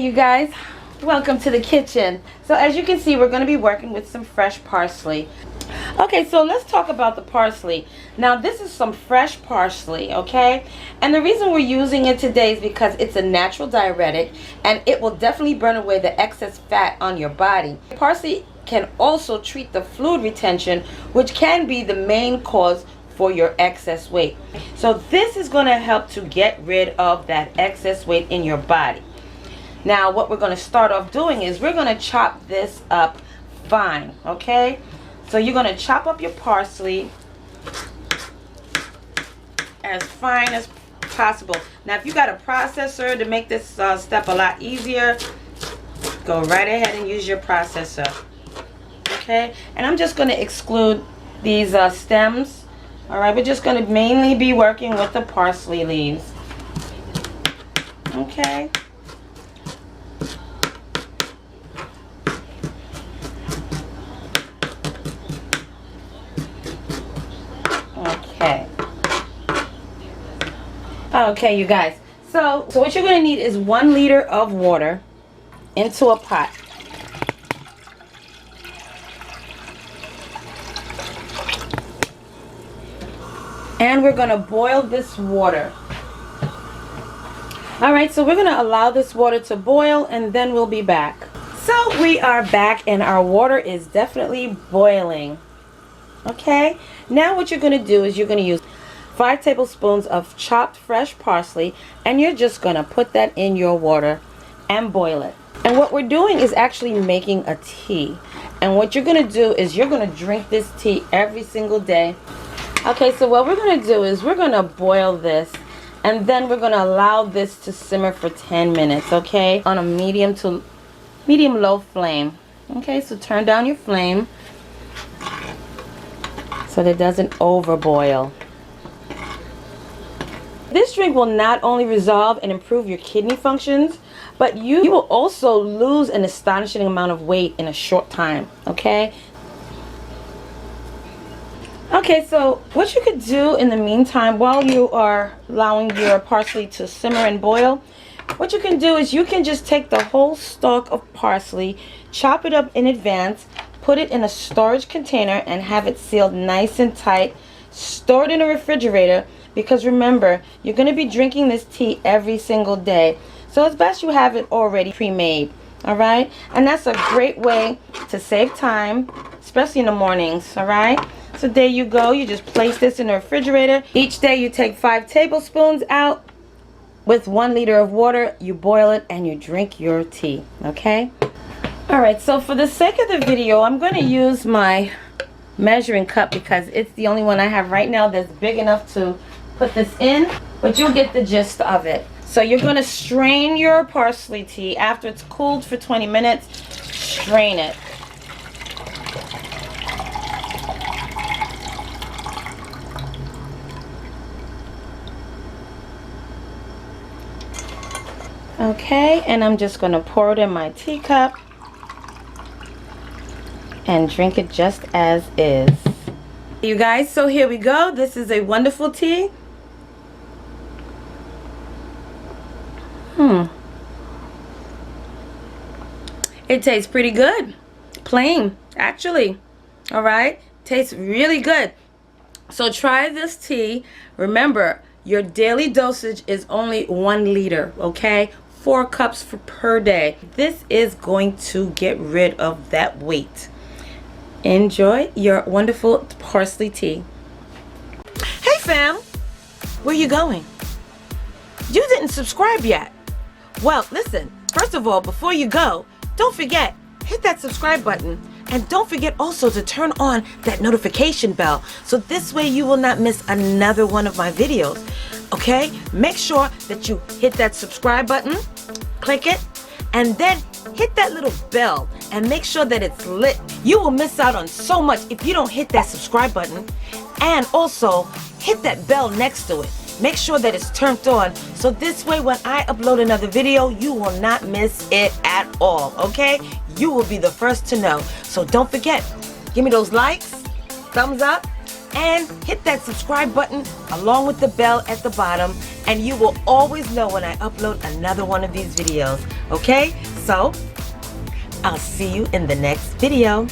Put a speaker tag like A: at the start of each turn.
A: Okay, you guys, welcome to the kitchen. So as you can see, we're going to be working with some fresh parsley. Okay, so let's talk about the parsley. Now this is some fresh parsley, okay? And the reason we're using it today is because it's a natural diuretic and it will definitely burn away the excess fat on your body. Parsley can also treat the fluid retention, which can be the main cause for your excess weight. So this is going to help to get rid of that excess weight in your body. Now what we're going to start off doing is we're going to chop this up fine, okay? So you're going to chop up your parsley as fine as possible. Now if you got a processor to make this step a lot easier, go right ahead and use your processor. Okay, and I'm just going to exclude these stems. Alright, we're just going to mainly be working with the parsley leaves. Okay. Okay, you guys. So what you're going to need is 1 liter of water into a pot. And we're going to boil this water. Alright, so we're going to allow this water to boil and then we'll be back. So we are back and our water is definitely boiling. Okay, now what you're going to do is you're going to use 5 tablespoons of chopped fresh parsley and you're just going to put that in your water and boil it. And what we're doing is actually making a tea. And what you're going to do is you're going to drink this tea every single day. Okay, so what we're going to do is we're going to boil this and then we're going to allow this to simmer for 10 minutes, okay? On a medium to medium-low flame. Okay, so turn down your flame so that it doesn't overboil. This drink will not only resolve and improve your kidney functions, but you will also lose an astonishing amount of weight in a short time, okay? Okay, so what you could do in the meantime while you are allowing your parsley to simmer and boil, what you can do is you can just take the whole stalk of parsley, chop it up in advance, put it in a storage container and have it sealed nice and tight, store it in a refrigerator, because remember, you're going to be drinking this tea every single day. So it's best you have it already pre-made. Alright? And that's a great way to save time, especially in the mornings. Alright? So there you go. You just place this in the refrigerator. Each day you take 5 tablespoons out with 1 liter of water. You boil it and you drink your tea. Okay? Alright, so for the sake of the video, I'm going to use my measuring cup because it's the only one I have right now that's big enough to put this in, but you'll get the gist of it. So you're going to strain your parsley tea after it's cooled for 20 minutes. Strain it. Okay, and I'm just going to pour it in my teacup and drink it just as is. You guys, so here we go. This is a wonderful tea. It tastes pretty good. Plain, actually. Alright? Tastes really good. So try this tea. Remember, your daily dosage is only 1 liter, okay? 4 cups per day. This is going to get rid of that weight. Enjoy your wonderful parsley tea. Hey fam, where you going? You didn't subscribe yet. Well, listen, first of all, before you go, don't forget, hit that subscribe button and don't forget also to turn on that notification bell so this way you will not miss another one of my videos. Okay? Make sure that you hit that subscribe button, click it, and then hit that little bell and make sure that it's lit. You will miss out on so much if you don't hit that subscribe button, and also hit that bell next to it. Make sure that it's turned on so this way when I upload another video you will not miss it at all, okay? You will be the first to know. So don't forget, give me those likes, thumbs up, and hit that subscribe button along with the bell at the bottom, and you will always know when I upload another one of these videos. Okay? So, I'll see you in the next video.